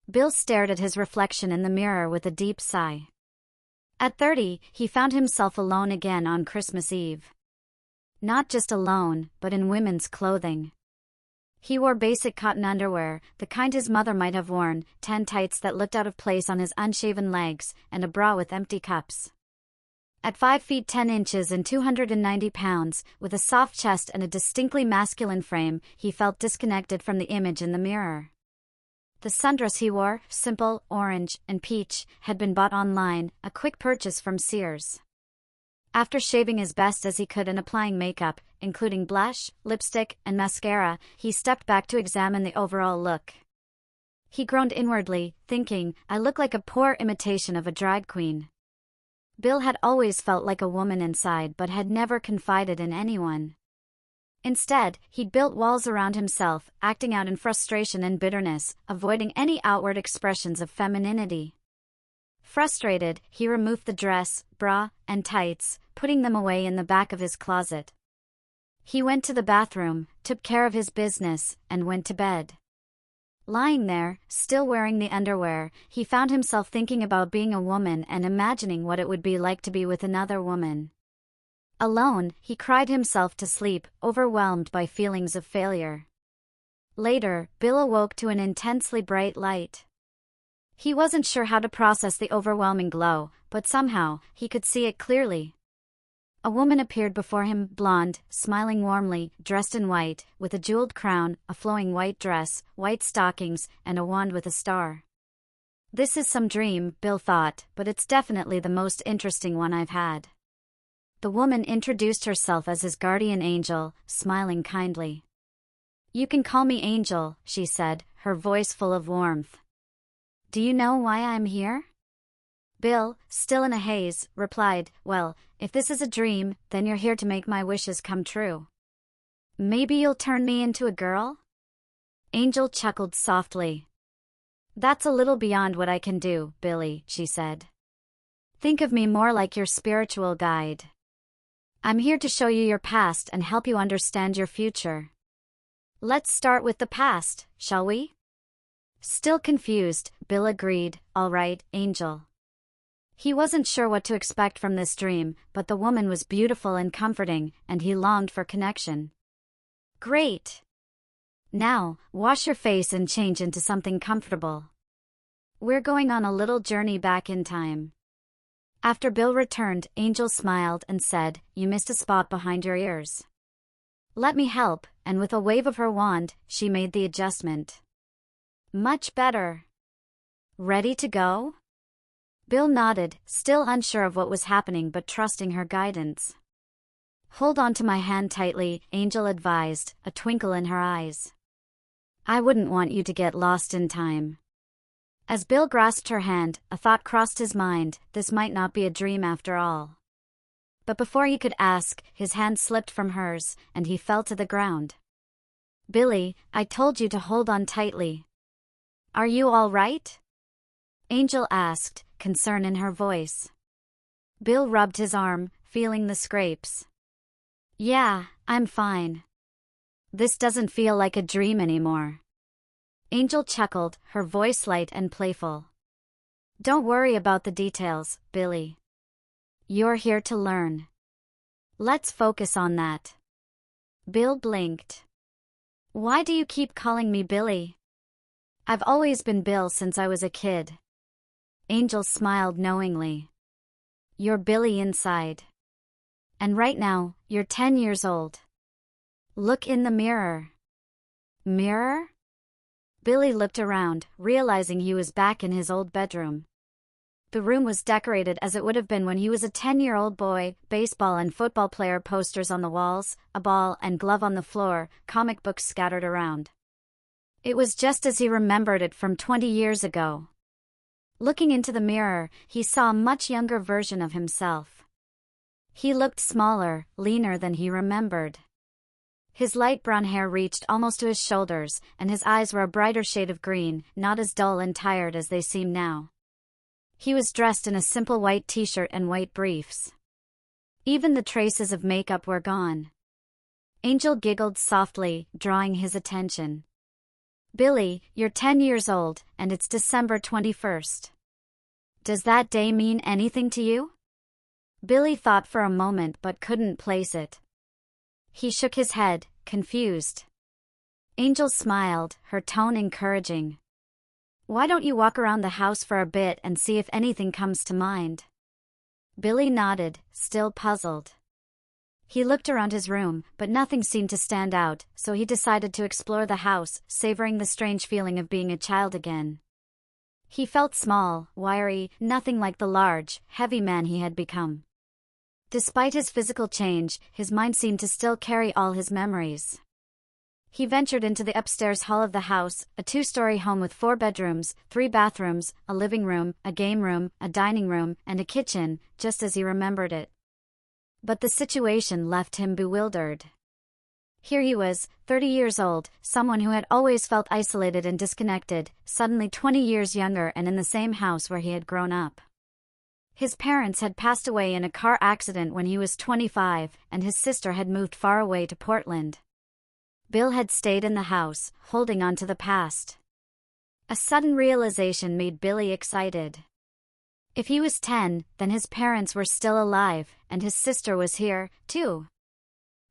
Bill stared at his reflection in the mirror with a deep sigh. At 30, he found himself alone again on Christmas Eve. Not just alone, but in women's clothing. He wore basic cotton underwear, the kind his mother might have worn, tan tights that looked out of place on his unshaven legs, and a bra with empty cups. At 5 feet 10 inches and 290 pounds, with a soft chest and a distinctly masculine frame, he felt disconnected from the image in the mirror. The sundress he wore, simple, orange, and peach, had been bought online, a quick purchase from Sears. After shaving as best as he could and applying makeup, including blush, lipstick, and mascara, he stepped back to examine the overall look. He groaned inwardly, thinking, "I look like a poor imitation of a drag queen." Bill had always felt like a woman inside but had never confided in anyone. Instead, he'd built walls around himself, acting out in frustration and bitterness, avoiding any outward expressions of femininity. Frustrated, he removed the dress, bra, and tights, putting them away in the back of his closet. He went to the bathroom, took care of his business, and went to bed. Lying there, still wearing the underwear, he found himself thinking about being a woman and imagining what it would be like to be with another woman. Alone, he cried himself to sleep, overwhelmed by feelings of failure. Later, Bill awoke to an intensely bright light. He wasn't sure how to process the overwhelming glow, but somehow, he could see it clearly. A woman appeared before him, blonde, smiling warmly, dressed in white, with a jeweled crown, a flowing white dress, white stockings, and a wand with a star. This is some dream, Bill thought, but it's definitely the most interesting one I've had. The woman introduced herself as his guardian angel, smiling kindly. "You can call me Angel," she said, her voice full of warmth. "Do you know why I'm here?" Bill, still in a haze, replied, "Well, if this is a dream, then you're here to make my wishes come true. Maybe you'll turn me into a girl?" Angel chuckled softly. "That's a little beyond what I can do, Billy," she said. "Think of me more like your spiritual guide. I'm here to show you your past and help you understand your future. Let's start with the past, shall we?" Still confused, Bill agreed, "All right, Angel." He wasn't sure what to expect from this dream, but the woman was beautiful and comforting, and he longed for connection. "Great! Now, wash your face and change into something comfortable. We're going on a little journey back in time." After Bill returned, Angel smiled and said, "You missed a spot behind your ears. Let me help," and with a wave of her wand, she made the adjustment. "Much better. Ready to go?" Bill nodded, still unsure of what was happening but trusting her guidance. "Hold on to my hand tightly," Angel advised, a twinkle in her eyes. "I wouldn't want you to get lost in time." As Bill grasped her hand, a thought crossed his mind, this might not be a dream after all. But before he could ask, his hand slipped from hers, and he fell to the ground. "Billy, I told you to hold on tightly. Are you all right?" Angel asked, concern in her voice. Bill rubbed his arm, feeling the scrapes. "Yeah, I'm fine. This doesn't feel like a dream anymore." Angel chuckled, her voice light and playful. "Don't worry about the details, Billy. You're here to learn. Let's focus on that." Bill blinked. "Why do you keep calling me Billy?" "I've always been Bill since I was a kid." Angel smiled knowingly. "You're Billy inside. And right now, you're 10 years old. Look in the mirror." "Mirror?" Billy looked around, realizing he was back in his old bedroom. The room was decorated as it would have been when he was a 10-year-old boy, baseball and football player posters on the walls, a ball and glove on the floor, comic books scattered around. It was just as he remembered it from 20 years ago. Looking into the mirror, he saw a much younger version of himself. He looked smaller, leaner than he remembered. His light brown hair reached almost to his shoulders, and his eyes were a brighter shade of green, not as dull and tired as they seemed now. He was dressed in a simple white t-shirt and white briefs. Even the traces of makeup were gone. Angel giggled softly, drawing his attention. Billy, you're 10 years old, and it's December 21st. Does that day mean anything to you? Billy thought for a moment but couldn't place it. He shook his head, confused. Angel smiled, her tone encouraging. Why don't you walk around the house for a bit and see if anything comes to mind? Billy nodded, still puzzled. He looked around his room, but nothing seemed to stand out, so he decided to explore the house, savoring the strange feeling of being a child again. He felt small, wiry, nothing like the large, heavy man he had become. Despite his physical change, his mind seemed to still carry all his memories. He ventured into the upstairs hall of the house, a 2-story home with 4 bedrooms, 3 bathrooms, a living room, a game room, a dining room, and a kitchen, just as he remembered it. But the situation left him bewildered. Here he was, 30 years old, someone who had always felt isolated and disconnected, suddenly 20 years younger and in the same house where he had grown up. His parents had passed away in a car accident when he was 25, and his sister had moved far away to Portland. Bill had stayed in the house, holding on to the past. A sudden realization made Billy excited. If he was 10, then his parents were still alive, and his sister was here, too.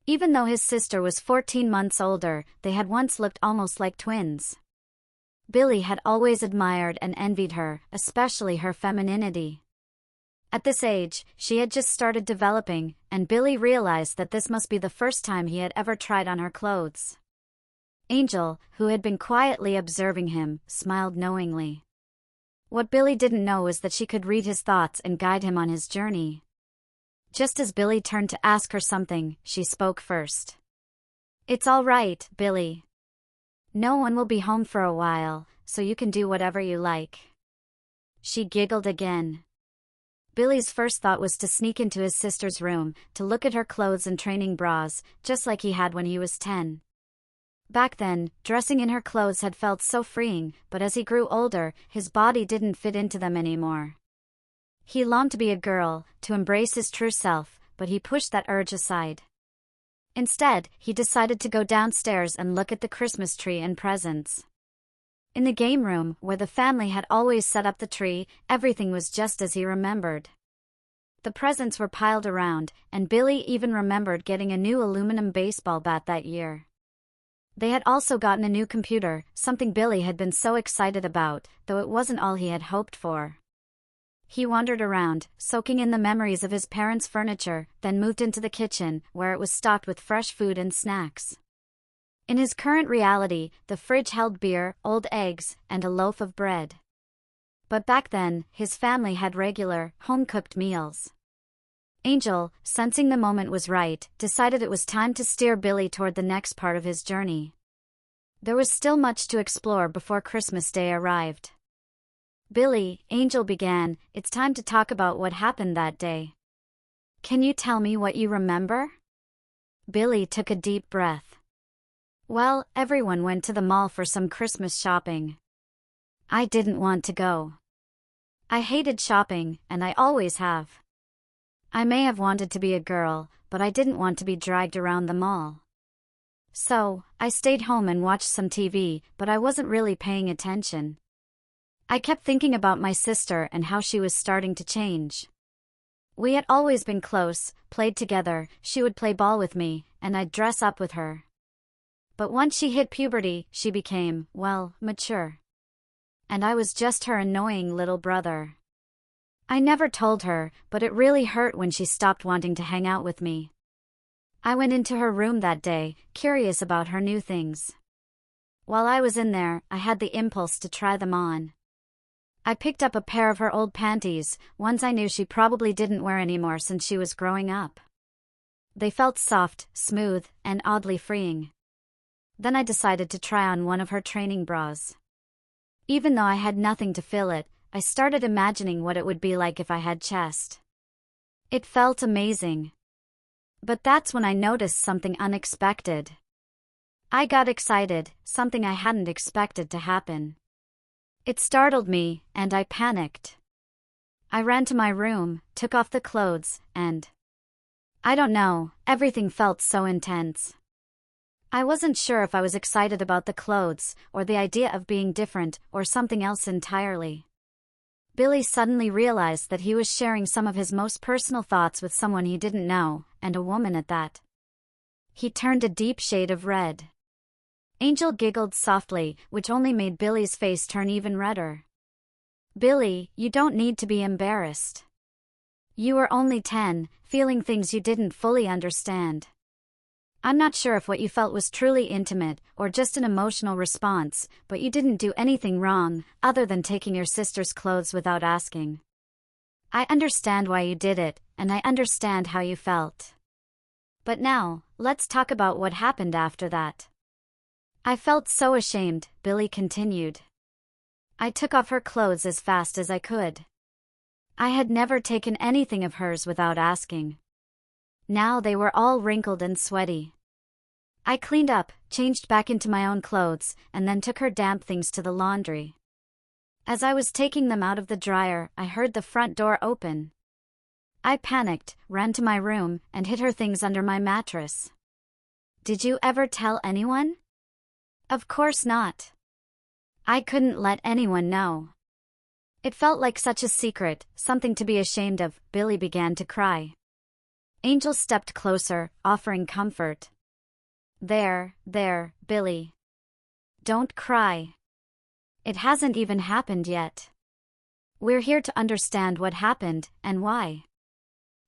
Even though his sister was 14 months older, they had once looked almost like twins. Billy had always admired and envied her, especially her femininity. At this age, she had just started developing, and Billy realized that this must be the first time he had ever tried on her clothes. Angel, who had been quietly observing him, smiled knowingly. What Billy didn't know was that she could read his thoughts and guide him on his journey. Just as Billy turned to ask her something, she spoke first. "It's all right, Billy. No one will be home for a while, so you can do whatever you like." She giggled again. Billy's first thought was to sneak into his sister's room, to look at her clothes and training bras, just like he had when he was 10. Back then, dressing in her clothes had felt so freeing, but as he grew older, his body didn't fit into them anymore. He longed to be a girl, to embrace his true self, but he pushed that urge aside. Instead, he decided to go downstairs and look at the Christmas tree and presents. In the game room, where the family had always set up the tree, everything was just as he remembered. The presents were piled around, and Billy even remembered getting a new aluminum baseball bat that year. They had also gotten a new computer, something Billy had been so excited about, though it wasn't all he had hoped for. He wandered around, soaking in the memories of his parents' furniture, then moved into the kitchen, where it was stocked with fresh food and snacks. In his current reality, the fridge held beer, old eggs, and a loaf of bread. But back then, his family had regular, home-cooked meals. Angel, sensing the moment was right, decided it was time to steer Billy toward the next part of his journey. There was still much to explore before Christmas Day arrived. "Billy," Angel began, "it's time to talk about what happened that day. Can you tell me what you remember?" Billy took a deep breath. "Well, everyone went to the mall for some Christmas shopping. I didn't want to go. I hated shopping, and I always have. I may have wanted to be a girl, but I didn't want to be dragged around the mall. So, I stayed home and watched some TV, but I wasn't really paying attention. I kept thinking about my sister and how she was starting to change. We had always been close, played together, she would play ball with me, and I'd dress up with her. But once she hit puberty, she became, well, mature. And I was just her annoying little brother. I never told her, but it really hurt when she stopped wanting to hang out with me. I went into her room that day, curious about her new things. While I was in there, I had the impulse to try them on. I picked up a pair of her old panties, ones I knew she probably didn't wear anymore since she was growing up. They felt soft, smooth, and oddly freeing. Then I decided to try on one of her training bras. Even though I had nothing to fill it, I started imagining what it would be like if I had chest. It felt amazing. But that's when I noticed something unexpected. I got excited, something I hadn't expected to happen. It startled me, and I panicked. I ran to my room, took off the clothes, and I don't know, everything felt so intense. I wasn't sure if I was excited about the clothes, or the idea of being different, or something else entirely. Billy suddenly realized that he was sharing some of his most personal thoughts with someone he didn't know, and a woman at that. He turned a deep shade of red. Angel giggled softly, which only made Billy's face turn even redder. Billy, you don't need to be embarrassed. You were only 10, feeling things you didn't fully understand. I'm not sure if what you felt was truly intimate, or just an emotional response, but you didn't do anything wrong, other than taking your sister's clothes without asking. I understand why you did it, and I understand how you felt. But now, let's talk about what happened after that. I felt so ashamed, Billy continued. I took off her clothes as fast as I could. I had never taken anything of hers without asking. Now they were all wrinkled and sweaty. I cleaned up, changed back into my own clothes, and then took her damp things to the laundry. As I was taking them out of the dryer, I heard the front door open. I panicked, ran to my room, and hid her things under my mattress. Did you ever tell anyone? Of course not. I couldn't let anyone know. It felt like such a secret, something to be ashamed of. Billy began to cry. Angel stepped closer, offering comfort. There, Billy. Don't cry. It hasn't even happened yet. We're here to understand what happened, and why.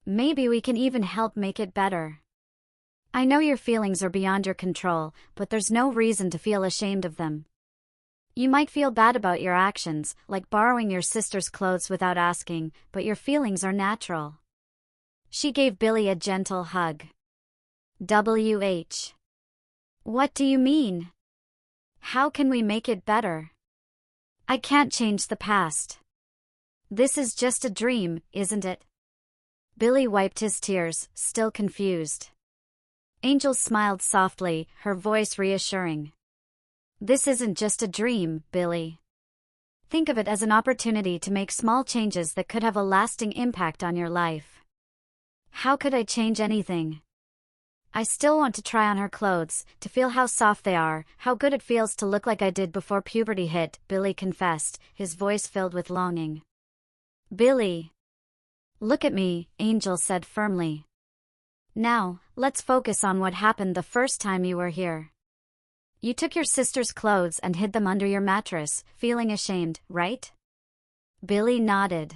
Maybe we can even help make it better. I know your feelings are beyond your control, but there's no reason to feel ashamed of them. You might feel bad about your actions, like borrowing your sister's clothes without asking, but your feelings are natural. She gave Billy a gentle hug. WH. What do you mean? How can we make it better? I can't change the past. This is just a dream, isn't it? Billy wiped his tears, still confused. Angel smiled softly, her voice reassuring. This isn't just a dream, Billy. Think of it as an opportunity to make small changes that could have a lasting impact on your life. How could I change anything? I still want to try on her clothes, to feel how soft they are, how good it feels to look like I did before puberty hit, Billy confessed, his voice filled with longing. Billy. Look at me, Angel said firmly. Now, let's focus on what happened the first time you were here. You took your sister's clothes and hid them under your mattress, feeling ashamed, right? Billy nodded.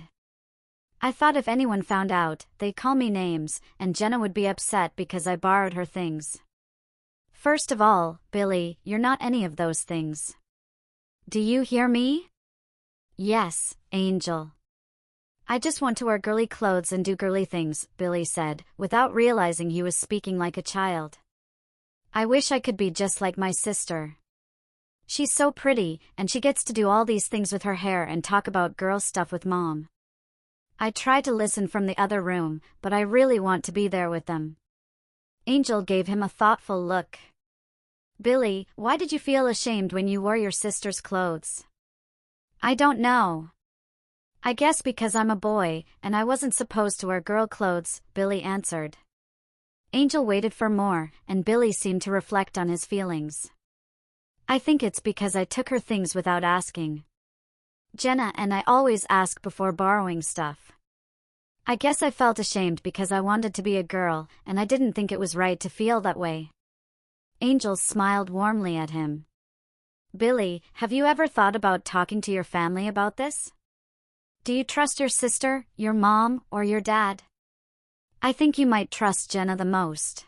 I thought if anyone found out, they'd call me names, and Jenna would be upset because I borrowed her things. First of all, Billy, you're not any of those things. Do you hear me? Yes, Angel. I just want to wear girly clothes and do girly things, Billy said, without realizing he was speaking like a child. I wish I could be just like my sister. She's so pretty, and she gets to do all these things with her hair and talk about girl stuff with Mom. I try to listen from the other room, but I really want to be there with them. Angel gave him a thoughtful look. Billy, why did you feel ashamed when you wore your sister's clothes? I don't know. I guess because I'm a boy, and I wasn't supposed to wear girl clothes, Billy answered. Angel waited for more, and Billy seemed to reflect on his feelings. I think it's because I took her things without asking. Jenna and I always ask before borrowing stuff. I guess I felt ashamed because I wanted to be a girl, and I didn't think it was right to feel that way. Angel smiled warmly at him. Billy, have you ever thought about talking to your family about this? Do you trust your sister, your mom, or your dad? I think you might trust Jenna the most.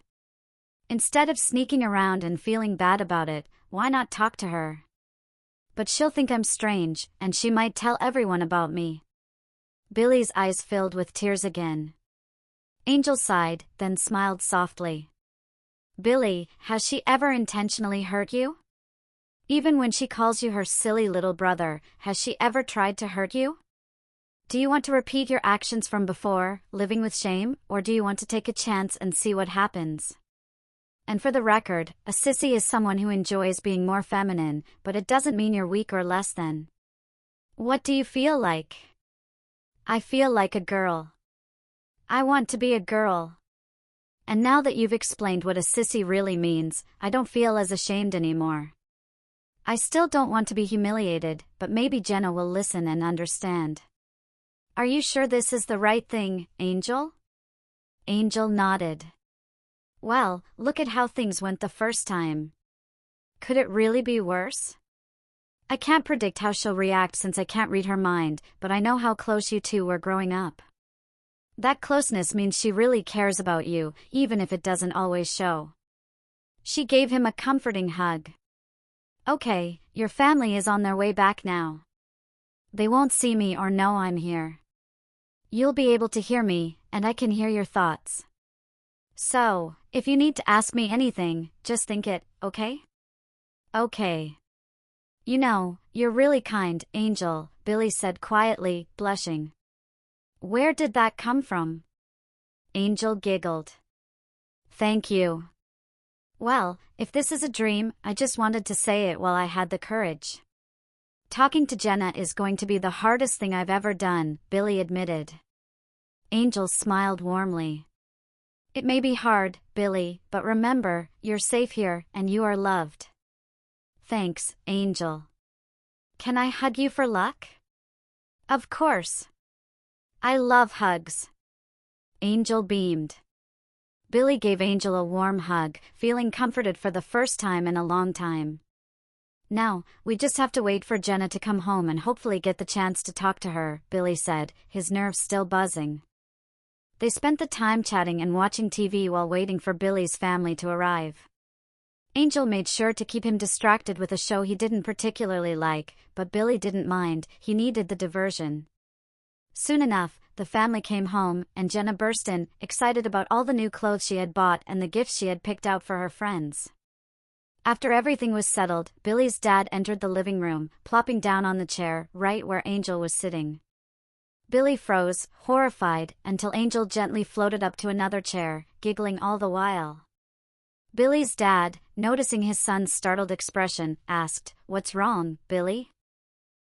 Instead of sneaking around and feeling bad about it, why not talk to her? But she'll think I'm strange, and she might tell everyone about me. Billy's eyes filled with tears again. Angel sighed, then smiled softly. Billy, has she ever intentionally hurt you? Even when she calls you her silly little brother, has she ever tried to hurt you? Do you want to repeat your actions from before, living with shame, or do you want to take a chance and see what happens? And for the record, a sissy is someone who enjoys being more feminine, but it doesn't mean you're weak or less than. What do you feel like? I feel like a girl. I want to be a girl. And now that you've explained what a sissy really means, I don't feel as ashamed anymore. I still don't want to be humiliated, but maybe Jenna will listen and understand. Are you sure this is the right thing, Angel? Angel nodded. Well, look at how things went the first time. Could it really be worse? I can't predict how she'll react since I can't read her mind, but I know how close you two were growing up. That closeness means she really cares about you, even if it doesn't always show. She gave him a comforting hug. Okay, your family is on their way back now. They won't see me or know I'm here. You'll be able to hear me, and I can hear your thoughts. So, if you need to ask me anything, just think it, okay? Okay. You know, you're really kind, Angel, Billy said quietly, blushing. Where did that come from? Angel giggled. Thank you. Well, if this is a dream, I just wanted to say it while I had the courage. Talking to Jenna is going to be the hardest thing I've ever done, Billy admitted. Angel smiled warmly. It may be hard, Billy, but remember, you're safe here and you are loved. Thanks, Angel. Can I hug you for luck? Of course. I love hugs. Angel beamed. Billy gave Angel a warm hug, feeling comforted for the first time in a long time. Now, we just have to wait for Jenna to come home and hopefully get the chance to talk to her, Billy said, his nerves still buzzing. They spent the time chatting and watching TV while waiting for Billy's family to arrive. Angel made sure to keep him distracted with a show he didn't particularly like, but Billy didn't mind, he needed the diversion. Soon enough, the family came home, and Jenna burst in, excited about all the new clothes she had bought and the gifts she had picked out for her friends. After everything was settled, Billy's dad entered the living room, plopping down on the chair, right where Angel was sitting. Billy froze, horrified, until Angel gently floated up to another chair, giggling all the while. Billy's dad, noticing his son's startled expression, asked, "What's wrong, Billy?"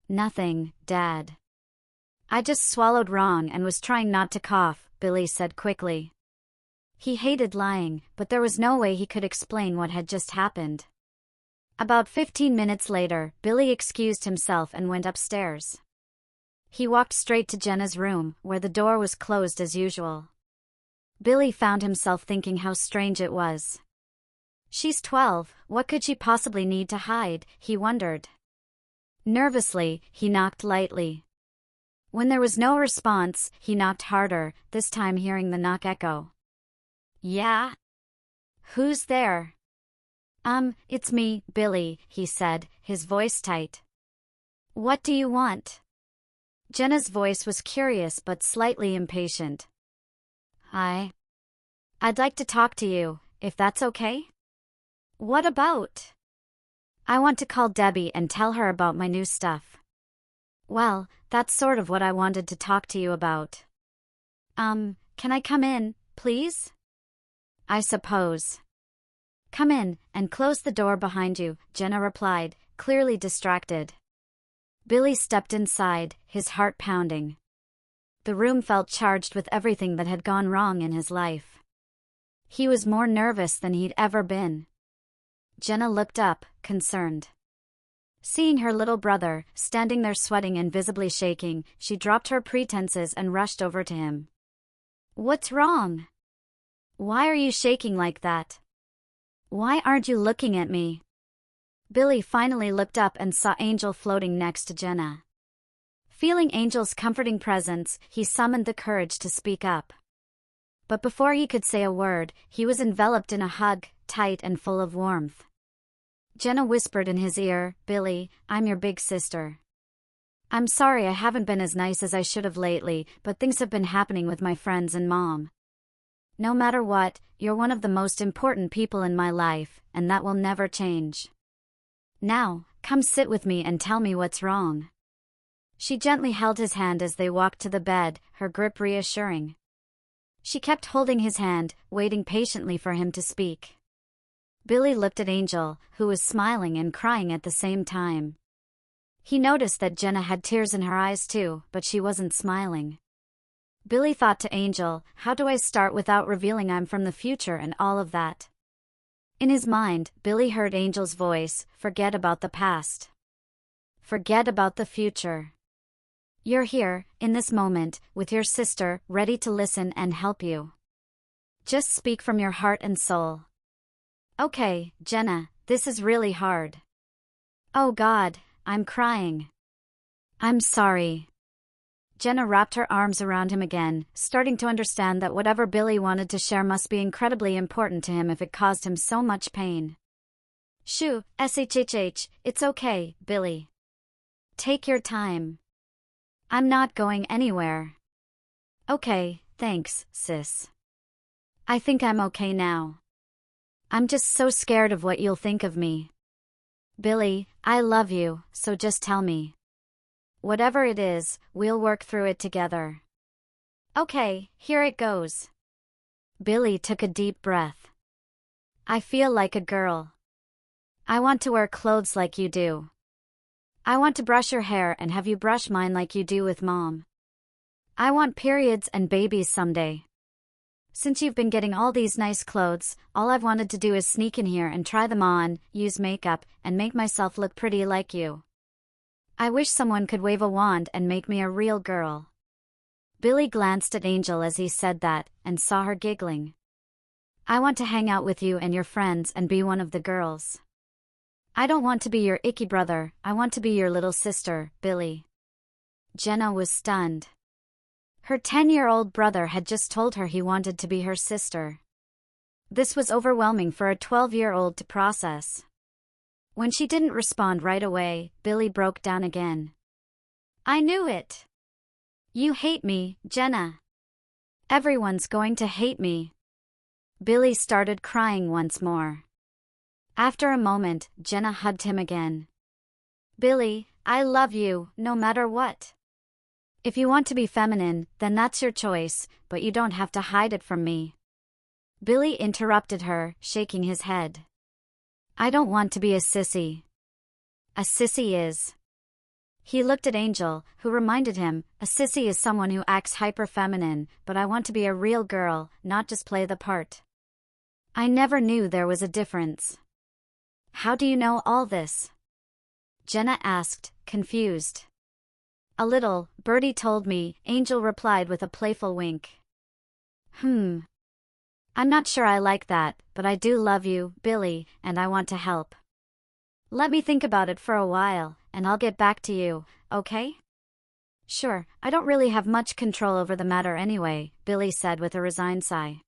"Nothing, Dad. I just swallowed wrong and was trying not to cough," Billy said quickly. He hated lying, but there was no way he could explain what had just happened. About 15 minutes later, Billy excused himself and went upstairs. He walked straight to Jenna's room, where the door was closed as usual. Billy found himself thinking how strange it was. She's 12, what could she possibly need to hide, he wondered. Nervously, he knocked lightly. When there was no response, he knocked harder, this time hearing the knock echo. "Yeah? Who's there?" It's me, Billy," he said, his voice tight. "What do you want?" Jenna's voice was curious but slightly impatient. "I'd like to talk to you, if that's okay?" "What about?" "I want to call Debbie and tell her about my new stuff." "Well, that's sort of what I wanted to talk to you about." Can I come in, please?" "I suppose." "Come in, and close the door behind you," Jenna replied, clearly distracted. Billy stepped inside, his heart pounding. The room felt charged with everything that had gone wrong in his life. He was more nervous than he'd ever been. Jenna looked up, concerned. Seeing her little brother, standing there sweating and visibly shaking, she dropped her pretenses and rushed over to him. "What's wrong? Why are you shaking like that? Why aren't you looking at me?" Billy finally looked up and saw Angel floating next to Jenna. Feeling Angel's comforting presence, he summoned the courage to speak up. But before he could say a word, he was enveloped in a hug, tight and full of warmth. Jenna whispered in his ear, "Billy, I'm your big sister. I'm sorry I haven't been as nice as I should have lately, but things have been happening with my friends and Mom. No matter what, you're one of the most important people in my life, and that will never change. Now, come sit with me and tell me what's wrong." She gently held his hand as they walked to the bed, her grip reassuring. She kept holding his hand, waiting patiently for him to speak. Billy looked at Angel, who was smiling and crying at the same time. He noticed that Jenna had tears in her eyes too, but she wasn't smiling. Billy thought to Angel, how do I start without revealing I'm from the future and all of that? In his mind, Billy heard Angel's voice, forget about the past. Forget about the future. You're here, in this moment, with your sister, ready to listen and help you. Just speak from your heart and soul. Okay, Jenna, this is really hard. Oh God, I'm crying. I'm sorry. Jenna wrapped her arms around him again, starting to understand that whatever Billy wanted to share must be incredibly important to him if it caused him so much pain. Shoo, shhh, it's okay, Billy. Take your time. I'm not going anywhere. Okay, thanks, sis. I think I'm okay now. I'm just so scared of what you'll think of me. Billy, I love you, so just tell me. Whatever it is, we'll work through it together. Okay, here it goes. Billy took a deep breath. I feel like a girl. I want to wear clothes like you do. I want to brush your hair and have you brush mine like you do with Mom. I want periods and babies someday. Since you've been getting all these nice clothes, all I've wanted to do is sneak in here and try them on, use makeup, and make myself look pretty like you. I wish someone could wave a wand and make me a real girl. Billy glanced at Angel as he said that, and saw her giggling. I want to hang out with you and your friends and be one of the girls. I don't want to be your icky brother, I want to be your little sister, Billy. Jenna was stunned. Her 10-year-old brother had just told her he wanted to be her sister. This was overwhelming for a 12-year-old to process. When she didn't respond right away, Billy broke down again. I knew it. You hate me, Jenna. Everyone's going to hate me. Billy started crying once more. After a moment, Jenna hugged him again. Billy, I love you, no matter what. If you want to be feminine, then that's your choice, but you don't have to hide it from me. Billy interrupted her, shaking his head. I don't want to be a sissy. A sissy is. He looked at Angel, who reminded him, a sissy is someone who acts hyper-feminine, but I want to be a real girl, not just play the part. I never knew there was a difference. How do you know all this? Jenna asked, confused. A little, Birdie told me, Angel replied with a playful wink. I'm not sure I like that, but I do love you, Billy, and I want to help. Let me think about it for a while, and I'll get back to you, okay? Sure, I don't really have much control over the matter anyway, Billy said with a resigned sigh.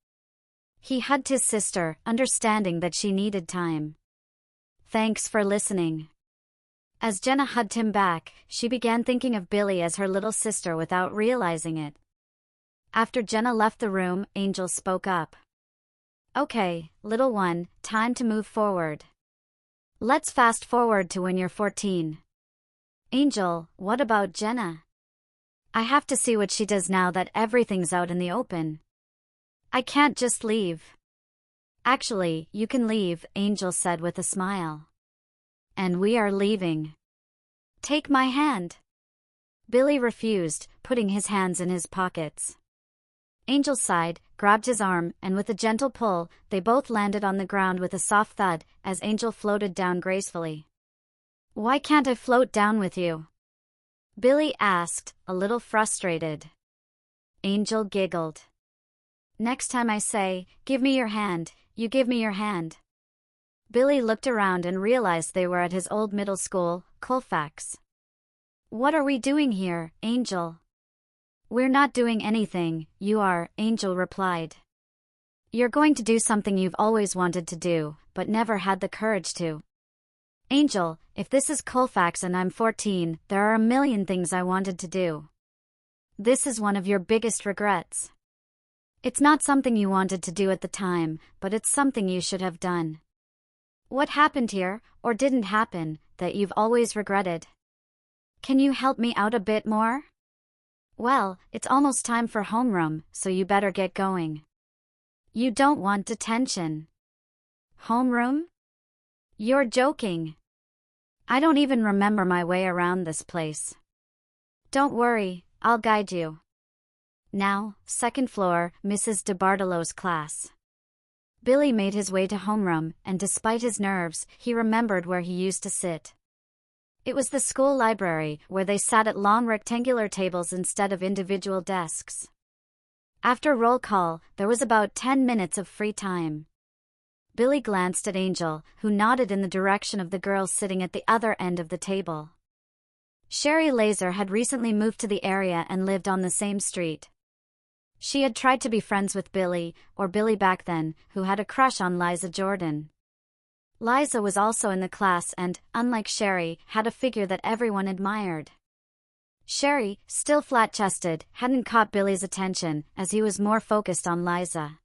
He hugged his sister, understanding that she needed time. Thanks for listening. As Jenna hugged him back, she began thinking of Billy as her little sister without realizing it. After Jenna left the room, Angel spoke up. Okay, little one, time to move forward. Let's fast forward to when you're 14. Angel, what about Jenna? I have to see what she does now that everything's out in the open. I can't just leave. Actually, you can leave, Angel said with a smile. And we are leaving. Take my hand. Billy refused, putting his hands in his pockets. Angel sighed, grabbed his arm, and with a gentle pull, they both landed on the ground with a soft thud, as Angel floated down gracefully. Why can't I float down with you? Billy asked, a little frustrated. Angel giggled. Next time I say, give me your hand, you give me your hand. Billy looked around and realized they were at his old middle school, Colfax. What are we doing here, Angel? We're not doing anything, you are, Angel replied. You're going to do something you've always wanted to do, but never had the courage to. Angel, if this is Colfax and I'm 14, there are a million things I wanted to do. This is one of your biggest regrets. It's not something you wanted to do at the time, but it's something you should have done. What happened here, or didn't happen, that you've always regretted? Can you help me out a bit more? Well, it's almost time for homeroom, so you better get going. You don't want detention. Homeroom? You're joking. I don't even remember my way around this place. Don't worry, I'll guide you. Now, second floor, Mrs. de Bartolo's class. Billy made his way to homeroom, and despite his nerves, he remembered where he used to sit. It was the school library, where they sat at long rectangular tables instead of individual desks. After roll call, there was about 10 minutes of free time. Billy glanced at Angel, who nodded in the direction of the girl sitting at the other end of the table. Sherry Laser had recently moved to the area and lived on the same street. She had tried to be friends with Billy, or Billy back then, who had a crush on Liza Jordan. Liza was also in the class and, unlike Sherry, had a figure that everyone admired. Sherry, still flat-chested, hadn't caught Billy's attention, as he was more focused on Liza.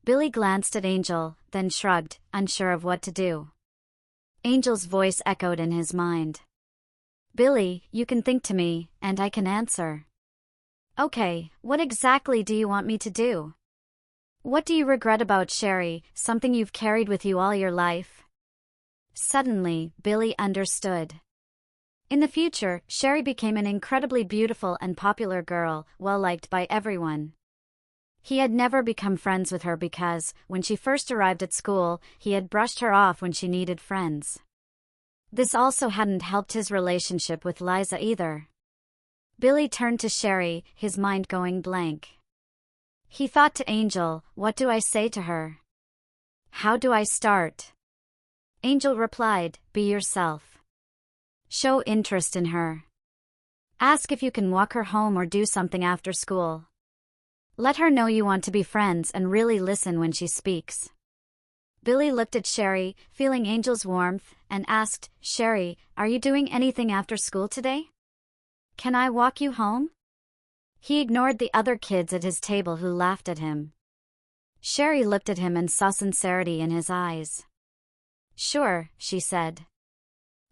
Billy glanced at Angel, then shrugged, unsure of what to do. Angel's voice echoed in his mind. "Billy, you can think to me, and I can answer." "Okay, what exactly do you want me to do? What do you regret about Sherry, something you've carried with you all your life?" Suddenly, Billy understood. In the future, Sherry became an incredibly beautiful and popular girl, well-liked by everyone. He had never become friends with her because, when she first arrived at school, he had brushed her off when she needed friends. This also hadn't helped his relationship with Liza either. Billy turned to Sherry, his mind going blank. He thought to Angel, what do I say to her? How do I start? Angel replied, be yourself. Show interest in her. Ask if you can walk her home or do something after school. Let her know you want to be friends and really listen when she speaks. Billy looked at Sherry, feeling Angel's warmth, and asked, Sherry, are you doing anything after school today? Can I walk you home? He ignored the other kids at his table who laughed at him. Sherry looked at him and saw sincerity in his eyes. Sure, she said.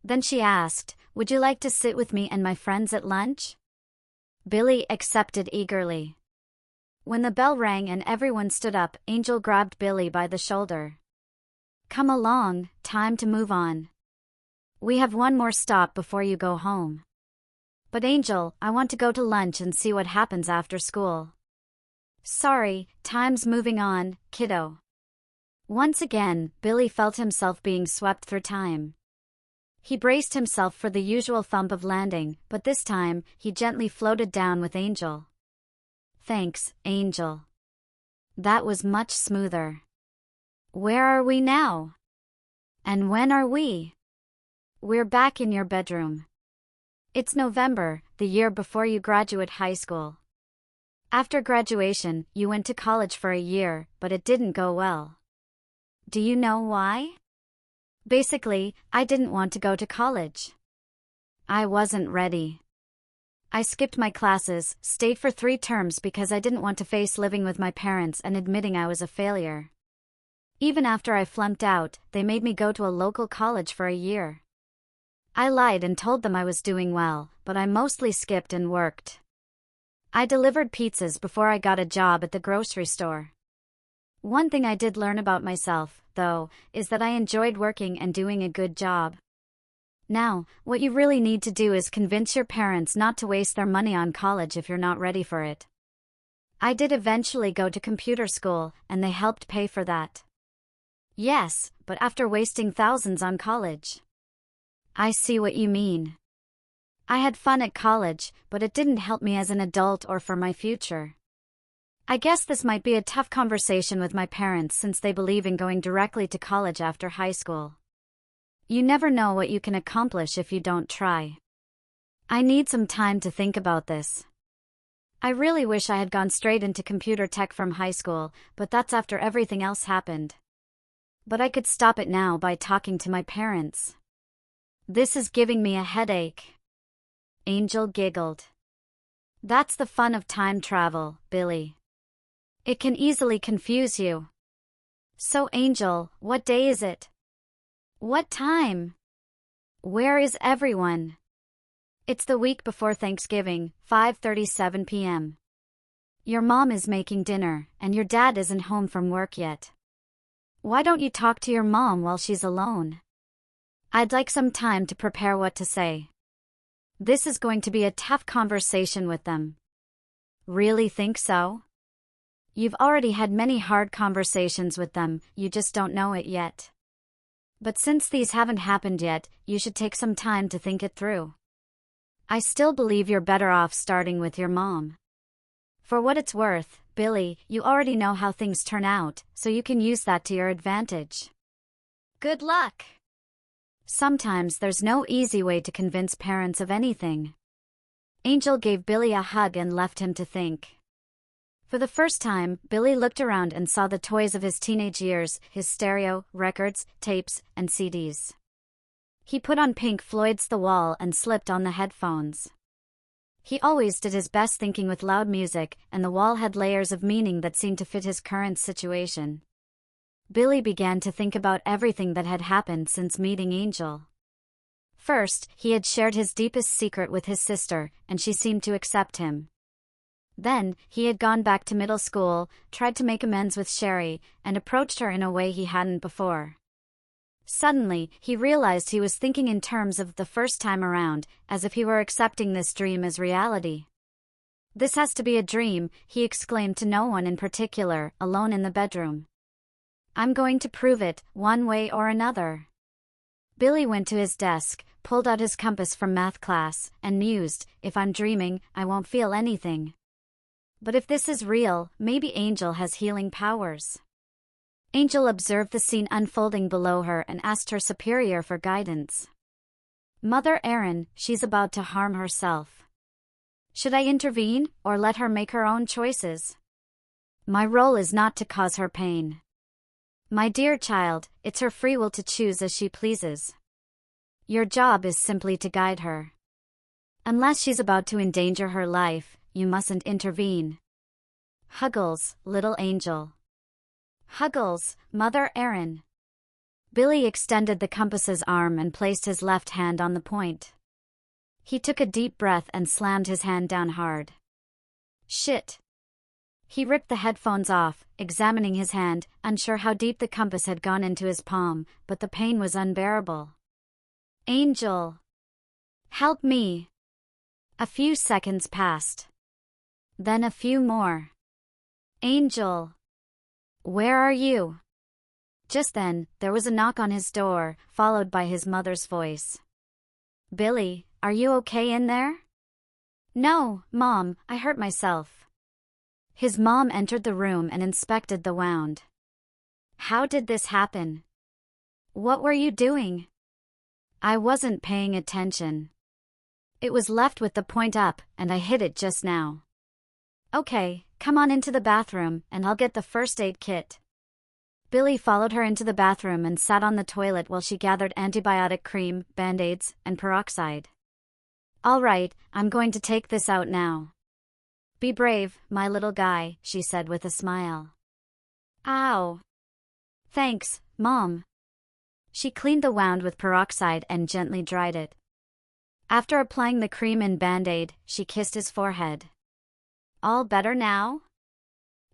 Then she asked, would you like to sit with me and my friends at lunch? Billy accepted eagerly. When the bell rang and everyone stood up, Angel grabbed Billy by the shoulder. Come along, time to move on. We have one more stop before you go home. But Angel, I want to go to lunch and see what happens after school. Sorry, time's moving on, kiddo. Once again, Billy felt himself being swept through time. He braced himself for the usual thump of landing, but this time, he gently floated down with Angel. Thanks, Angel. That was much smoother. Where are we now? And when are we? We're back in your bedroom. It's November, the year before you graduate high school. After graduation, you went to college for a year, but it didn't go well. Do you know why? Basically, I didn't want to go to college. I wasn't ready. I skipped my classes, stayed for 3 terms because I didn't want to face living with my parents and admitting I was a failure. Even after I flunked out, they made me go to a local college for a year. I lied and told them I was doing well, but I mostly skipped and worked. I delivered pizzas before I got a job at the grocery store. One thing I did learn about myself, though, is that I enjoyed working and doing a good job. Now, what you really need to do is convince your parents not to waste their money on college if you're not ready for it. I did eventually go to computer school, and they helped pay for that. Yes, but after wasting thousands on college. I see what you mean. I had fun at college, but it didn't help me as an adult or for my future. I guess this might be a tough conversation with my parents since they believe in going directly to college after high school. You never know what you can accomplish if you don't try. I need some time to think about this. I really wish I had gone straight into computer tech from high school, but that's after everything else happened. But I could stop it now by talking to my parents. This is giving me a headache. Angel giggled. That's the fun of time travel, Billy. It can easily confuse you. So Angel, what day is it? What time? Where is everyone? It's the week before Thanksgiving, 5:37 p.m. Your mom is making dinner, and your dad isn't home from work yet. Why don't you talk to your mom while she's alone? I'd like some time to prepare what to say. This is going to be a tough conversation with them. Really think so? You've already had many hard conversations with them, you just don't know it yet. But since these haven't happened yet, you should take some time to think it through. I still believe you're better off starting with your mom. For what it's worth, Billy, you already know how things turn out, so you can use that to your advantage. Good luck! Sometimes there's no easy way to convince parents of anything. Angel gave Billy a hug and left him to think. For the first time, Billy looked around and saw the toys of his teenage years, his stereo, records, tapes, and CDs. He put on Pink Floyd's The Wall and slipped on the headphones. He always did his best thinking with loud music, and The Wall had layers of meaning that seemed to fit his current situation. Billy began to think about everything that had happened since meeting Angel. First, he had shared his deepest secret with his sister, and she seemed to accept him. Then, he had gone back to middle school, tried to make amends with Sherry, and approached her in a way he hadn't before. Suddenly, he realized he was thinking in terms of the first time around, as if he were accepting this dream as reality. "This has to be a dream," he exclaimed to no one in particular, alone in the bedroom. "I'm going to prove it, one way or another." Billy went to his desk, pulled out his compass from math class, and mused, "If I'm dreaming, I won't feel anything. But if this is real, maybe Angel has healing powers." Angel observed the scene unfolding below her and asked her superior for guidance. "Mother Erin, she's about to harm herself. Should I intervene, or let her make her own choices? My role is not to cause her pain. My dear child, it's her free will to choose as she pleases. Your job is simply to guide her. Unless she's about to endanger her life, you mustn't intervene. Huggles, little angel." "Huggles, Mother Erin." Billy extended the compass's arm and placed his left hand on the point. He took a deep breath and slammed his hand down hard. "Shit." He ripped the headphones off, examining his hand, unsure how deep the compass had gone into his palm, but the pain was unbearable. "Angel. Help me." A few seconds passed. Then a few more. "Angel. Where are you?" Just then, there was a knock on his door, followed by his mother's voice. "Billy, are you okay in there?" "No, Mom, I hurt myself." His mom entered the room and inspected the wound. "How did this happen? What were you doing?" "I wasn't paying attention. It was left with the point up, and I hit it just now." "Okay, come on into the bathroom, and I'll get the first aid kit." Billy followed her into the bathroom and sat on the toilet while she gathered antibiotic cream, Band-Aids, and peroxide. "All right, I'm going to take this out now." "Be brave, my little guy," she said with a smile. "Ow." "Thanks, Mom." She cleaned the wound with peroxide and gently dried it. After applying the cream and Band-Aid, she kissed his forehead. "All better now?"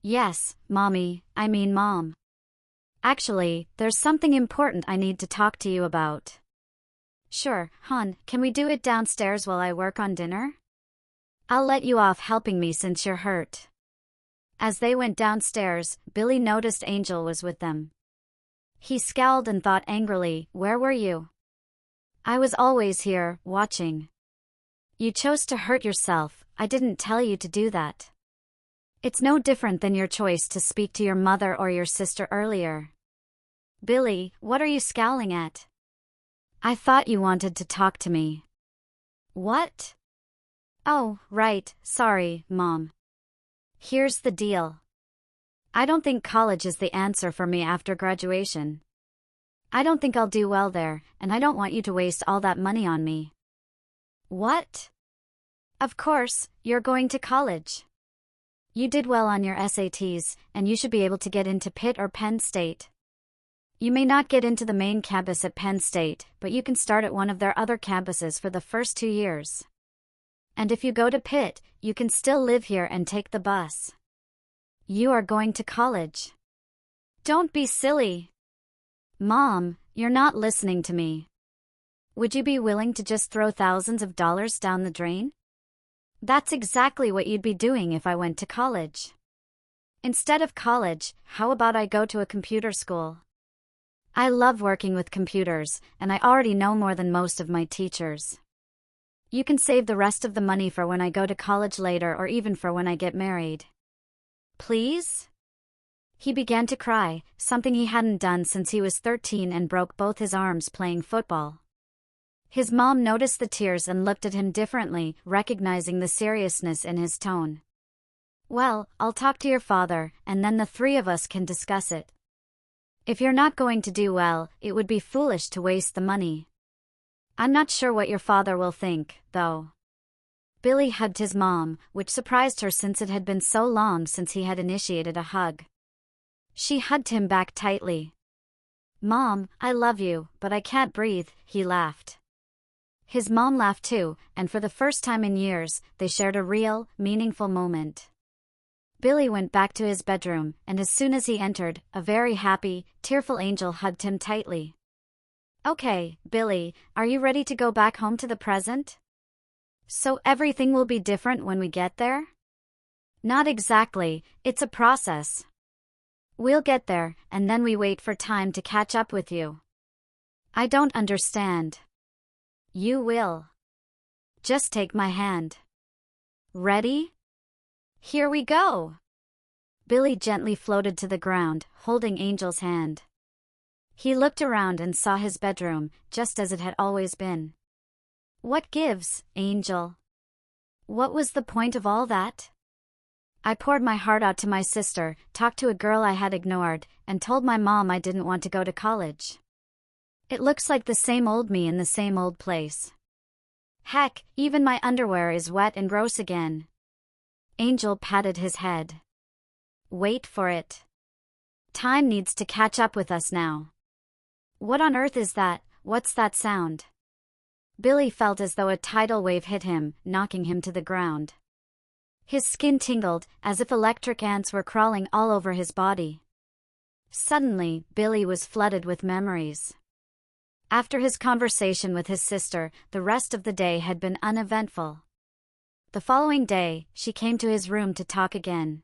"Yes, Mom. Actually, there's something important I need to talk to you about." "Sure, hon, can we do it downstairs while I work on dinner? I'll let you off helping me since you're hurt." As they went downstairs, Billy noticed Angel was with them. He scowled and thought angrily, "Where were you?" "I was always here, watching. You chose to hurt yourself, I didn't tell you to do that. It's no different than your choice to speak to your mother or your sister earlier." "Billy, what are you scowling at?" "I thought you wanted to talk to me." "What?" "Oh, right, sorry, Mom. Here's the deal. I don't think college is the answer for me after graduation. I don't think I'll do well there, and I don't want you to waste all that money on me." "What?" "Of course, you're going to college. You did well on your SATs, and you should be able to get into Pitt or Penn State. You may not get into the main campus at Penn State, but you can start at one of their other campuses for the first 2 years. And if you go to Pitt, you can still live here and take the bus. You are going to college." "Don't be silly." "Mom, you're not listening to me. Would you be willing to just throw thousands of dollars down the drain?" That's exactly what you'd be doing if I went to college. Instead of college, how about I go to a computer school? I love working with computers, and I already know more than most of my teachers. You can save the rest of the money for when I go to college later or even for when I get married. Please? He began to cry, something he hadn't done since he was 13 and broke both his arms playing football. His mom noticed the tears and looked at him differently, recognizing the seriousness in his tone. Well, I'll talk to your father, and then the three of us can discuss it. If you're not going to do well, it would be foolish to waste the money. I'm not sure what your father will think, though. Billy hugged his mom, which surprised her since it had been so long since he had initiated a hug. She hugged him back tightly. Mom, I love you, but I can't breathe, he laughed. His mom laughed too, and for the first time in years, they shared a real, meaningful moment. Billy went back to his bedroom, and as soon as he entered, a very happy, tearful Angel hugged him tightly. Okay, Billy, are you ready to go back home to the present? So everything will be different when we get there? Not exactly, it's a process. We'll get there, and then we wait for time to catch up with you. I don't understand. You will. Just take my hand. Ready? Here we go. Billy gently floated to the ground, holding Angel's hand. He looked around and saw his bedroom, just as it had always been. What gives, Angel? What was the point of all that? I poured my heart out to my sister, talked to a girl I had ignored, and told my mom I didn't want to go to college. It looks like the same old me in the same old place. Heck, even my underwear is wet and gross again. Angel patted his head. Wait for it. Time needs to catch up with us now. What on earth is that? What's that sound? Billy felt as though a tidal wave hit him, knocking him to the ground. His skin tingled, as if electric ants were crawling all over his body. Suddenly, Billy was flooded with memories. After his conversation with his sister, the rest of the day had been uneventful. The following day, she came to his room to talk again.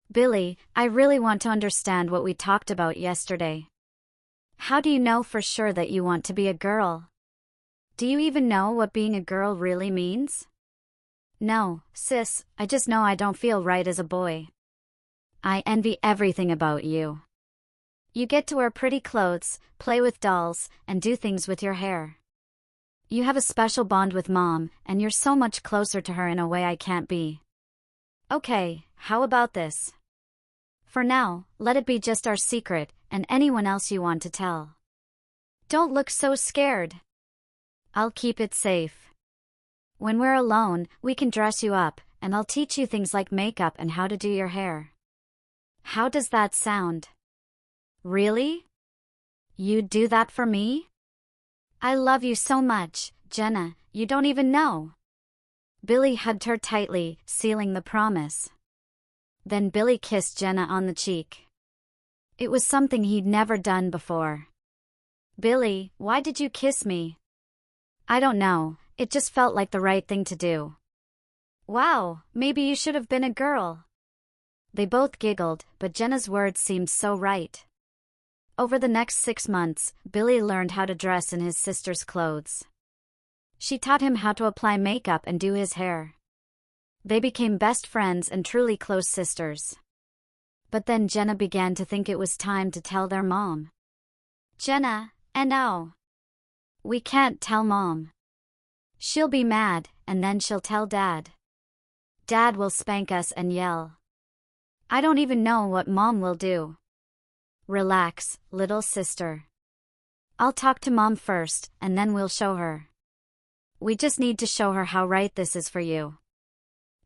Billy, I really want to understand what we talked about yesterday. How do you know for sure that you want to be a girl? Do you even know what being a girl really means? No, sis, I just know I don't feel right as a boy. I envy everything about you. You get to wear pretty clothes, play with dolls, and do things with your hair. You have a special bond with Mom, and you're so much closer to her in a way I can't be. Okay, how about this? For now, let it be just our secret, and anyone else you want to tell. Don't look so scared. I'll keep it safe. When we're alone, we can dress you up, and I'll teach you things like makeup and how to do your hair. How does that sound? Really? You'd do that for me? I love you so much, Jenna, you don't even know. Billy hugged her tightly, sealing the promise. Then Billy kissed Jenna on the cheek. It was something he'd never done before. Billy, why did you kiss me? I don't know, it just felt like the right thing to do. Wow, maybe you should have been a girl. They both giggled, but Jenna's words seemed so right. Over the next 6 months, Billy learned how to dress in his sister's clothes. She taught him how to apply makeup and do his hair. They became best friends and truly close sisters. But then Jenna began to think it was time to tell their mom. Jenna, no. We can't tell Mom. She'll be mad, and then she'll tell Dad. Dad will spank us and yell. I don't even know what Mom will do. Relax, little sister. I'll talk to Mom first, and then we'll show her. We just need to show her how right this is for you.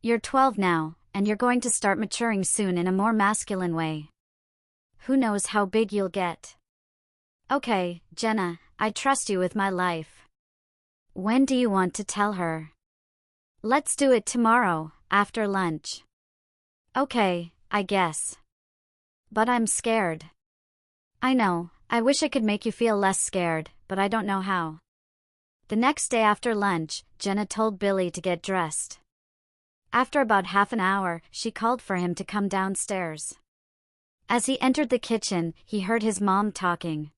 You're 12 now, and you're going to start maturing soon in a more masculine way. Who knows how big you'll get? Okay, Jenna, I trust you with my life. When do you want to tell her? Let's do it tomorrow, after lunch. Okay, I guess. But I'm scared. I know, I wish I could make you feel less scared, but I don't know how. The next day after lunch, Jenna told Billy to get dressed. After about half an hour, she called for him to come downstairs. As he entered the kitchen, he heard his mom talking.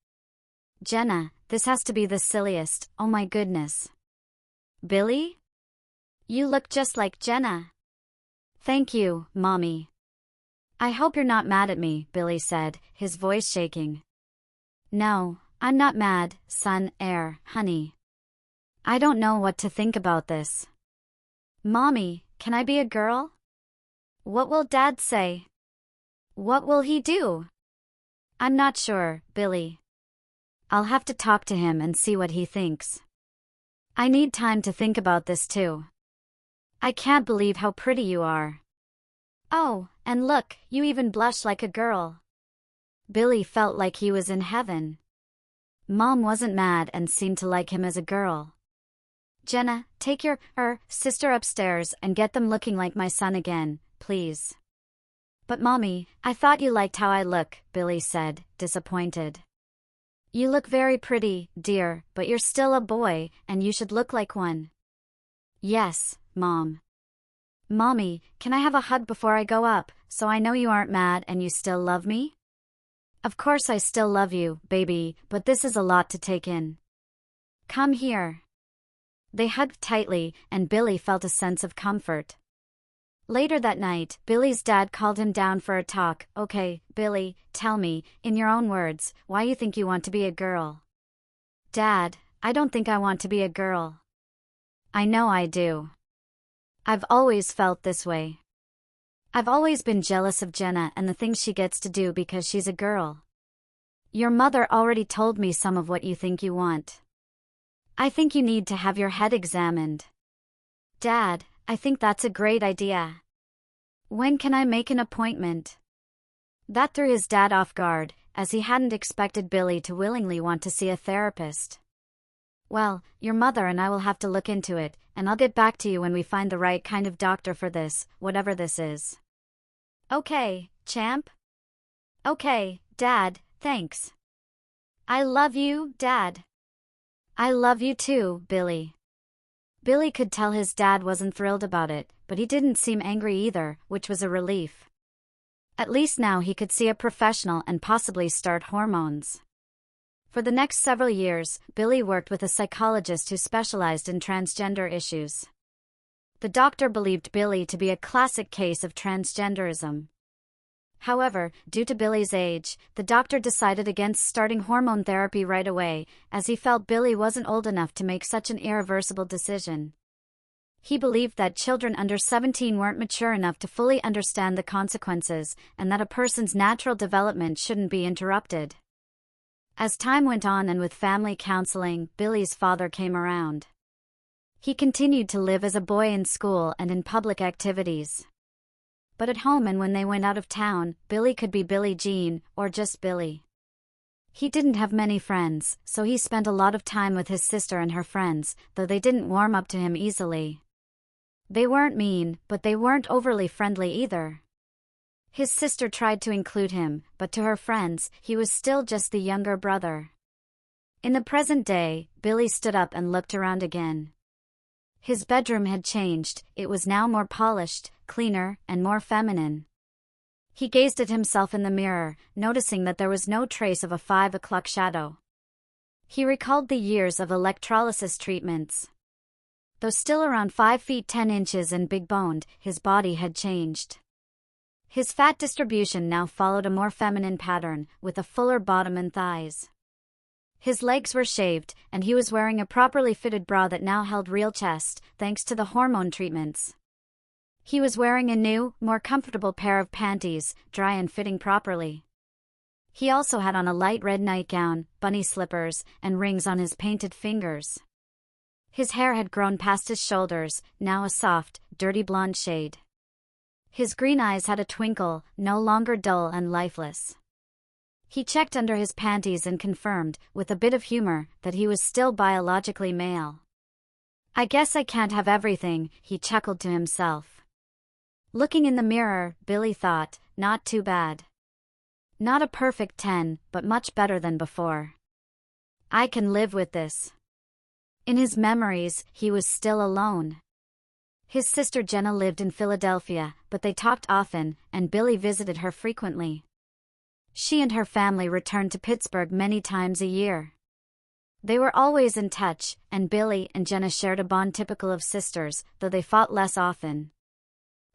"Jenna, this has to be the silliest, oh my goodness. Billy? You look just like Jenna." "Thank you, Mommy." "I hope you're not mad at me," Billy said, his voice shaking. "No, I'm not mad, honey. I don't know what to think about this." "Mommy, can I be a girl? What will Dad say? What will he do?" "I'm not sure, Billy. I'll have to talk to him and see what he thinks. I need time to think about this too. I can't believe how pretty you are. Oh, and look, you even blush like a girl." Billy felt like he was in heaven. Mom wasn't mad and seemed to like him as a girl. "Jenna, take your sister upstairs and get them looking like my son again, please." "But Mommy, I thought you liked how I look," Billy said, disappointed. "You look very pretty, dear, but you're still a boy, and you should look like one." "Yes, Mom." "Mommy, can I have a hug before I go up, so I know you aren't mad and you still love me?" "Of course I still love you, baby, but this is a lot to take in. Come here." They hugged tightly, and Billy felt a sense of comfort. Later that night, Billy's dad called him down for a talk. "Okay, Billy, tell me, in your own words, why you think you want to be a girl." "Dad, I don't think I want to be a girl." "I know I do. I've always felt this way. I've always been jealous of Jenna and the things she gets to do because she's a girl. Your mother already told me some of what you think you want. I think you need to have your head examined." "Dad, I think that's a great idea. When can I make an appointment?" That threw his dad off guard, as he hadn't expected Billy to willingly want to see a therapist. "Well, your mother and I will have to look into it, and I'll get back to you when we find the right kind of doctor for this, whatever this is." "Okay, champ?" "Okay, Dad, thanks." "I love you, Dad." "I love you too, Billy." Billy could tell his dad wasn't thrilled about it, but he didn't seem angry either, which was a relief. At least now he could see a professional and possibly start hormones. For the next several years, Billy worked with a psychologist who specialized in transgender issues. The doctor believed Billy to be a classic case of transgenderism. However, due to Billy's age, the doctor decided against starting hormone therapy right away, as he felt Billy wasn't old enough to make such an irreversible decision. He believed that children under 17 weren't mature enough to fully understand the consequences, and that a person's natural development shouldn't be interrupted. As time went on and with family counseling, Billy's father came around. He continued to live as a boy in school and in public activities. But at home and when they went out of town, Billy could be Billie Jean, or just Billy. He didn't have many friends, so he spent a lot of time with his sister and her friends, though they didn't warm up to him easily. They weren't mean, but they weren't overly friendly either. His sister tried to include him, but to her friends, he was still just the younger brother. In the present day, Billy stood up and looked around again. His bedroom had changed, it was now more polished, cleaner, and more feminine. He gazed at himself in the mirror, noticing that there was no trace of a 5 o'clock shadow. He recalled the years of electrolysis treatments. Though still around 5 feet 10 inches and big-boned, his body had changed. His fat distribution now followed a more feminine pattern, with a fuller bottom and thighs. His legs were shaved, and he was wearing a properly fitted bra that now held real chest, thanks to the hormone treatments. He was wearing a new, more comfortable pair of panties, dry and fitting properly. He also had on a light red nightgown, bunny slippers, and rings on his painted fingers. His hair had grown past his shoulders, now a soft, dirty blonde shade. His green eyes had a twinkle, no longer dull and lifeless. He checked under his panties and confirmed, with a bit of humor, that he was still biologically male. "I guess I can't have everything," he chuckled to himself. Looking in the mirror, Billy thought, not too bad. Not a perfect 10, but much better than before. I can live with this. In his memories, he was still alone. His sister Jenna lived in Philadelphia, but they talked often, and Billy visited her frequently. She and her family returned to Pittsburgh many times a year. They were always in touch, and Billy and Jenna shared a bond typical of sisters, though they fought less often.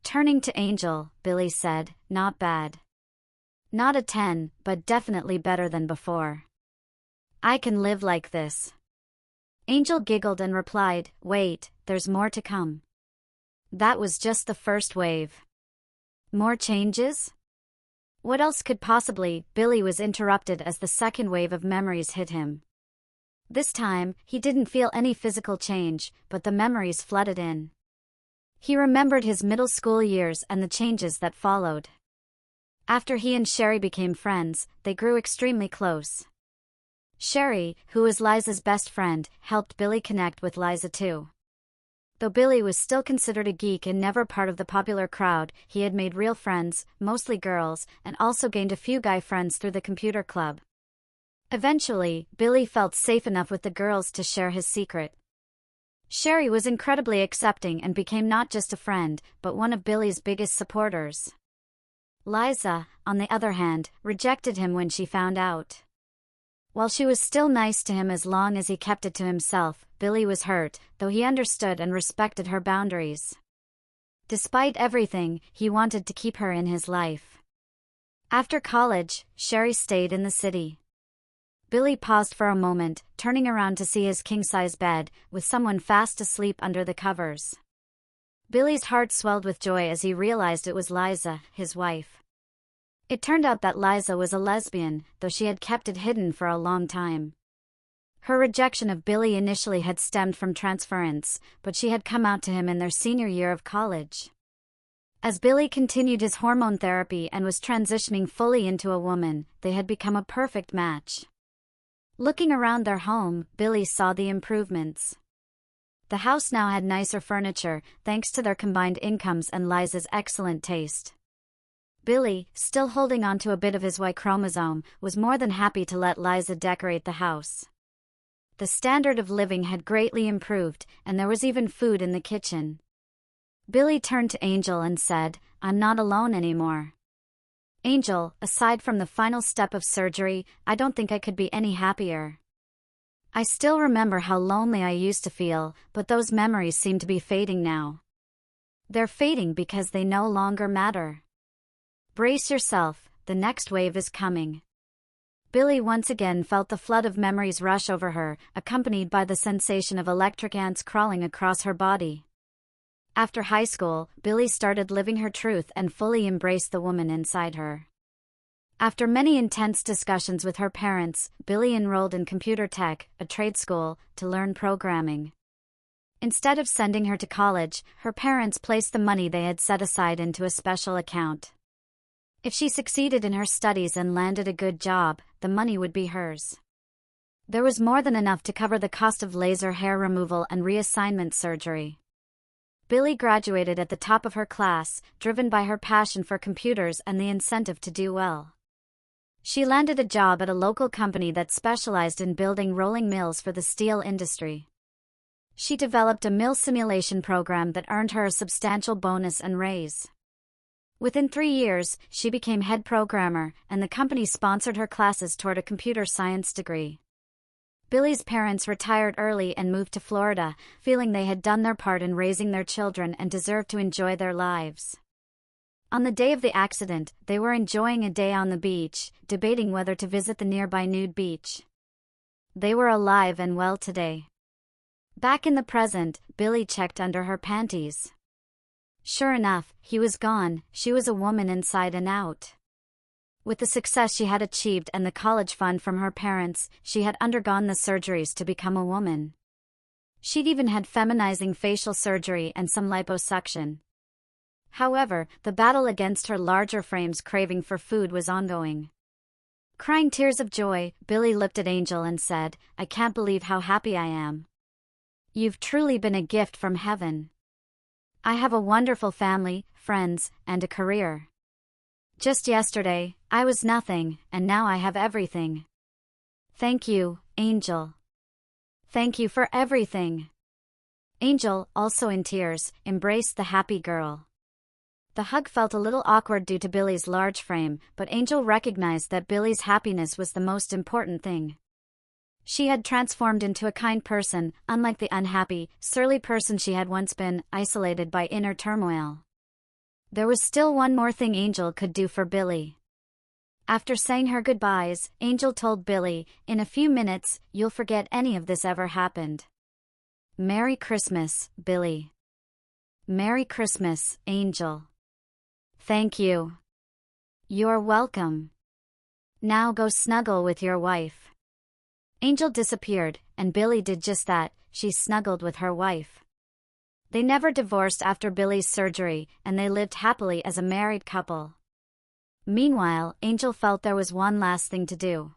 Turning to Angel, Billy said, "Not bad. Not a 10, but definitely better than before. I can live like this." Angel giggled and replied, "Wait, there's more to come." That was just the first wave. More changes? What else could possibly? Billy was interrupted as the second wave of memories hit him. This time, he didn't feel any physical change, but the memories flooded in. He remembered his middle school years and the changes that followed. After he and Sherry became friends, they grew extremely close. Sherry, who was Liza's best friend, helped Billy connect with Liza too. Though Billy was still considered a geek and never part of the popular crowd, he had made real friends, mostly girls, and also gained a few guy friends through the computer club. Eventually, Billy felt safe enough with the girls to share his secret. Sherry was incredibly accepting and became not just a friend, but one of Billy's biggest supporters. Liza, on the other hand, rejected him when she found out. While she was still nice to him as long as he kept it to himself, Billy was hurt, though he understood and respected her boundaries. Despite everything, he wanted to keep her in his life. After college, Sherry stayed in the city. Billy paused for a moment, turning around to see his king-size bed, with someone fast asleep under the covers. Billy's heart swelled with joy as he realized it was Liza, his wife. It turned out that Liza was a lesbian, though she had kept it hidden for a long time. Her rejection of Billy initially had stemmed from transference, but she had come out to him in their senior year of college. As Billy continued his hormone therapy and was transitioning fully into a woman, they had become a perfect match. Looking around their home, Billy saw the improvements. The house now had nicer furniture, thanks to their combined incomes and Liza's excellent taste. Billy, still holding on to a bit of his Y chromosome, was more than happy to let Liza decorate the house. The standard of living had greatly improved, and there was even food in the kitchen. Billy turned to Angel and said, "I'm not alone anymore. Angel, aside from the final step of surgery, I don't think I could be any happier. I still remember how lonely I used to feel, but those memories seem to be fading now. They're fading because they no longer matter. Brace yourself, the next wave is coming." Billy once again felt the flood of memories rush over her, accompanied by the sensation of electric ants crawling across her body. After high school, Billy started living her truth and fully embraced the woman inside her. After many intense discussions with her parents, Billy enrolled in computer tech, a trade school, to learn programming. Instead of sending her to college, her parents placed the money they had set aside into a special account. If she succeeded in her studies and landed a good job, the money would be hers. There was more than enough to cover the cost of laser hair removal and reassignment surgery. Billy graduated at the top of her class, driven by her passion for computers and the incentive to do well. She landed a job at a local company that specialized in building rolling mills for the steel industry. She developed a mill simulation program that earned her a substantial bonus and raise. Within 3 years, she became head programmer, and the company sponsored her classes toward a computer science degree. Billy's parents retired early and moved to Florida, feeling they had done their part in raising their children and deserved to enjoy their lives. On the day of the accident, they were enjoying a day on the beach, debating whether to visit the nearby nude beach. They were alive and well today. Back in the present, Billy checked under her panties. Sure enough, he was gone. She was a woman inside and out. With the success she had achieved and the college fund from her parents, she had undergone the surgeries to become a woman. She'd even had feminizing facial surgery and some liposuction. However, the battle against her larger frame's craving for food was ongoing. Crying tears of joy, Billy looked at Angel and said, "I can't believe how happy I am. You've truly been a gift from heaven. I have a wonderful family, friends, and a career. Just yesterday, I was nothing, and now I have everything. Thank you, Angel. Thank you for everything." Angel, also in tears, embraced the happy girl. The hug felt a little awkward due to Billy's large frame, but Angel recognized that Billy's happiness was the most important thing. She had transformed into a kind person, unlike the unhappy, surly person she had once been, isolated by inner turmoil. There was still one more thing Angel could do for Billy. After saying her goodbyes, Angel told Billy, "In a few minutes, you'll forget any of this ever happened." Merry Christmas, Billy. Merry Christmas, Angel. Thank you. You're welcome. Now go snuggle with your wife. Angel disappeared, and Billy did just that. She snuggled with her wife. They never divorced after Billy's surgery, and they lived happily as a married couple. Meanwhile, Angel felt there was one last thing to do.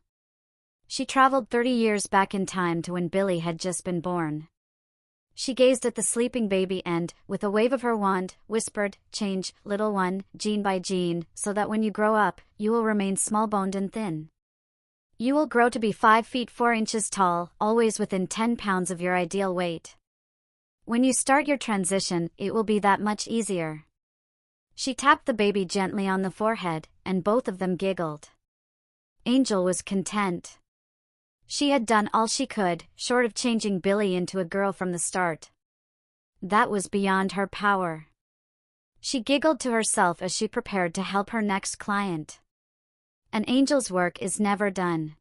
She traveled 30 years back in time to when Billy had just been born. She gazed at the sleeping baby and, with a wave of her wand, whispered, "Change, little one, gene by gene, so that when you grow up, you will remain small-boned and thin. You will grow to be 5 feet 4 inches tall, always within 10 pounds of your ideal weight. When you start your transition, it will be that much easier." She tapped the baby gently on the forehead, and both of them giggled. Angel was content. She had done all she could, short of changing Billy into a girl from the start. That was beyond her power. She giggled to herself as she prepared to help her next client. An angel's work is never done.